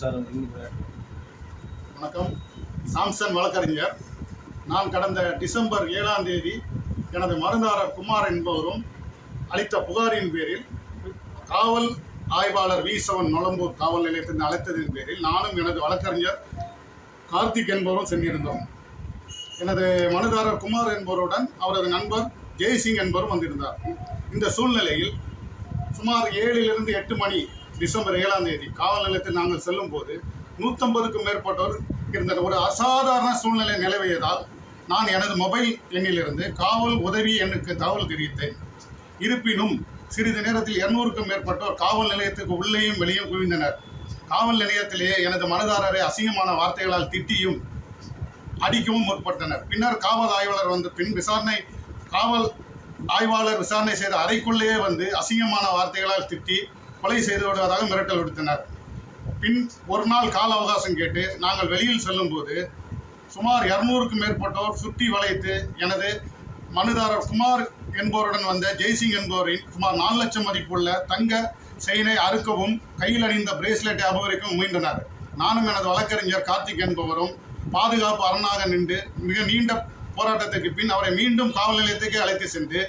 Sir. வணக்கம். Samson வழக்கறிஞர். நான் கடந்த டிசம்பர் 7ஆம் தேதி எனது மருந்தாளர் குமார் என்பவரும் அளித்த புகாரின் பேரில் காவல் ஆய்வாளர் V7 நொளம்பூர் காவல் நிலையத்தின் அழைத்ததின் பேரில் நானும் எனது வழக்கறிஞர் கார்த்திக் என்பவரும் சென்றிருந்தோம். எனது மனுதாரர் குமார் என்பவருடன் அவரது நண்பர் ஜெய்சிங் என்பவரும் வந்திருந்தார். இந்த சூழ்நிலையில் சுமார் 7லிருந்து 8 மணி டிசம்பர் 7ஆம் தேதி காவல் நிலையத்தில் நாங்கள் செல்லும் போது 150க்கும் மேற்பட்டோர் இருந்த ஒரு அசாதாரண சூழ்நிலை நிலவியதால் நான் எனது மொபைல் எண்ணிலிருந்து காவல் உதவி எண்ணுக்கு தகவல் தெரிவித்தேன். இருப்பினும் சிறிது நேரத்தில் 200க்கும் மேற்பட்டோர் காவல் நிலையத்துக்கு உள்ளேயும் வெளியும் குவிந்தனர். காவல் நிலையத்திலேயே எனது மனுதாரரை அசிங்கமான வார்த்தைகளால் திட்டியும் அடிக்கவும் முற்பட்டனர். பின்னர் காவல் ஆய்வாளர் வந்த பின் காவல் ஆய்வாளர் விசாரணை செய்த அறைக்குள்ளேயே வந்து அசிங்கமான வார்த்தைகளால் திட்டி கொலை செய்து விடுவதாக மிரட்டல் விடுத்தனர். பின் ஒரு நாள் கால அவகாசம் கேட்டு நாங்கள் வெளியில் செல்லும்போது சுமார் 200க்கும் மேற்பட்டோர் சுற்றி வளைத்து எனது மனுதாரர் குமார் என்பவருடன் வந்த ஜெய்சிங் என்பவரின் சுமார் 4 லட்சம் மதிப்புள்ள தங்க செயினை அறுக்கவும் கையில் அணிந்த பிரேஸ்லெட்டை அபகரிக்கவும் முயன்றனர். நானும் எனது வழக்கறிஞர் கார்த்திக் என்பவரும் பாதுகாப்பு அரணாக நின்று மிக நீண்ட போராட்டத்திற்கு பின் அவரை மீண்டும் காவல் நிலையத்துக்கு அழைத்து சென்று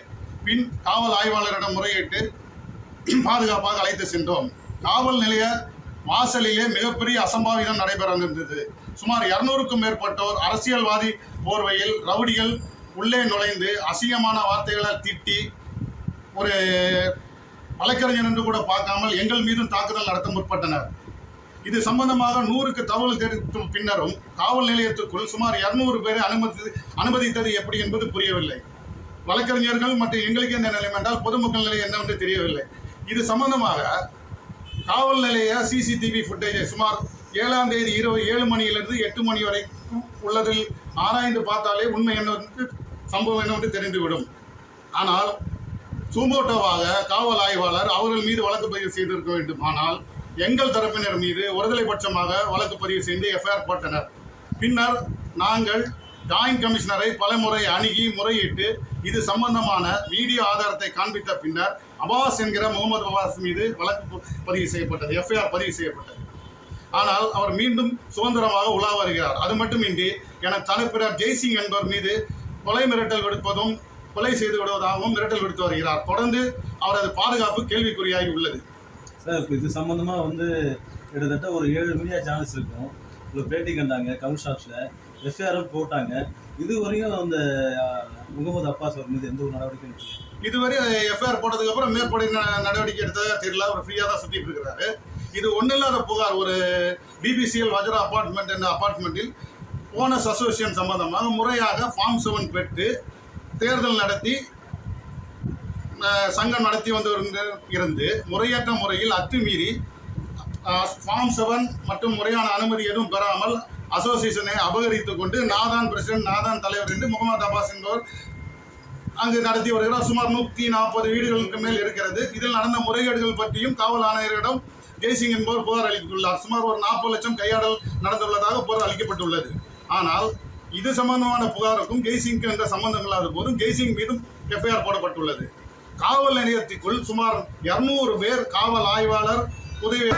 பின் காவல் ஆய்வாளரிடம் முறையிட்டு பாதுகாப்பாக அழைத்து சென்றோம். காவல் நிலைய வாசலிலே மிகப்பெரிய அசம்பாவிதம் நடைபெறவிருந்தது. சுமார் 200க்கும் மேற்பட்டோர் அரசியல்வாதி போர்வையில் ரவுடிகள் உள்ளே நுழைந்து அசிங்கமான வார்த்தைகளால் திட்டி ஒரு வழக்கறிஞர் என்று கூட பார்க்காமல் எங்கள் மீதும் தாக்குதல் நடத்த முற்பட்டனர். இது சம்பந்தமாக 100க்கு தகவல் தெரிவித்த பின்னரும் காவல் நிலையத்துக்குள் சுமார் 200 பேரை அனுமதித்தது எப்படி என்பது புரியவில்லை. வழக்கறிஞர்கள் மற்றும் எங்களுக்கு இந்த நிலைமை என்றால் பொதுமக்கள் நிலை என்னவென்று தெரியவில்லை. இது சம்பந்தமாக காவல் நிலைய CCTV ஃபுட்டேஜை சுமார் 7ஆம் தேதி இரவு 7 மணியிலிருந்து 8 மணி வரைக்கும் உள்ளதில் ஆராய்ந்து பார்த்தாலே உண்மை என்னவென்று சம்பவம் என்னவென்று தெரிந்துவிடும். ஆனால் சுமோட்டோவாக காவல் ஆய்வாளர் அவர்கள் மீது வழக்கு பதிவு செய்திருக்க வேண்டும். ஆனால் எங்கள் தரப்பினர் மீது ஒருதலைபட்சமாக வழக்கு பதிவு செய்து FIR போட்டனர். பின்னர் நாங்கள் ஜாயின்ட் கமிஷனரை பலமுறை அணுகி முறையிட்டு இது சம்பந்தமான வீடியோ ஆதாரத்தை காண்பித்த பின்னர் அபாஸ் என்கிற முகமது அபாஸ் மீது வழக்கு பதிவு செய்யப்பட்டது, FIR பதிவு செய்யப்பட்டது. ஆனால் அவர் மீண்டும் சுதந்திரமாக உலா வருகிறார். அது மட்டுமின்றி எனது தரப்பினர் ஜெய்சிங் என்பவர் மீது கொலை மிரட்டல் விடுப்பதும் கொலை செய்து விடுவதாகவும் மிரட்டல் விடுத்து வருகிறார். தொடர்ந்து அவரது பாதுகாப்பு கேள்விக்குறியாகி உள்ளது. சார், இப்போ இது சம்மந்தமாக கிட்டத்தட்ட ஒரு 7 மீடியா சேனல்ஸ் இருக்கும். ஒரு பேட்டி கண்டாங்க கவுன்ஷாப்ஸில், FIR போட்டாங்க. இதுவரையும் அந்த முகமது அப்பாஸ் அவர் மீது எந்த ஒரு நடவடிக்கையும் இதுவரை FIR போட்டதுக்கப்புறம் மேற்படி நடவடிக்கை எடுத்ததாக தெரியல. அவர் ஃப்ரீயாக தான் சுற்றிட்டு இருக்கிறாரு. இது ஒன்றும் இல்லாத புகார். ஒரு BBCL வஜ்ரா அப்பார்ட்மெண்ட் என்ற அப்பார்ட்மெண்ட்டில் ஓனர்ஸ் அசோசியேஷன் சம்பந்தமாக முறையாக ஃபார்ம் 7 பெற்று தேர்தல் நடத்தி சங்கம் நடத்தி இருந்து முறையற்ற முறையில் அத்துமீறி ஃபார்ம் 7 மற்றும் முறையான அனுமதி எதுவும் பெறாமல் அசோசியேஷனை அபகரித்து கொண்டு நாதான் பிரசிடென்ட், நாதான் தலைவர் என்று முகமது அப்பாஸ் என்பவர் அங்கு நடத்தி வருகிறார். சுமார் 140 வீடுகளுக்கு மேல் இருக்கிறது. இதில் நடந்த முறைகேடுகள் பற்றியும் காவல் ஆணையரிடம் ஜெய்சிங் என்பவர் புகார் அளித்துள்ளார். சுமார் ஒரு 40 லட்சம் கையாடல் நடந்துள்ளதாக புகார் அளிக்கப்பட்டுள்ளது. ஆனால் இது சம்பந்தமான புகாருக்கும் ஜெய்சிங்க்கு என்ற சம்பந்தம் இல்லாத போதும் ஜெய்சிங் மீதும் FIR போடப்பட்டுள்ளது. காவல் நிலையத்திற்குள் சுமார் 200 பேர் காவல் ஆய்வாளர் உதவி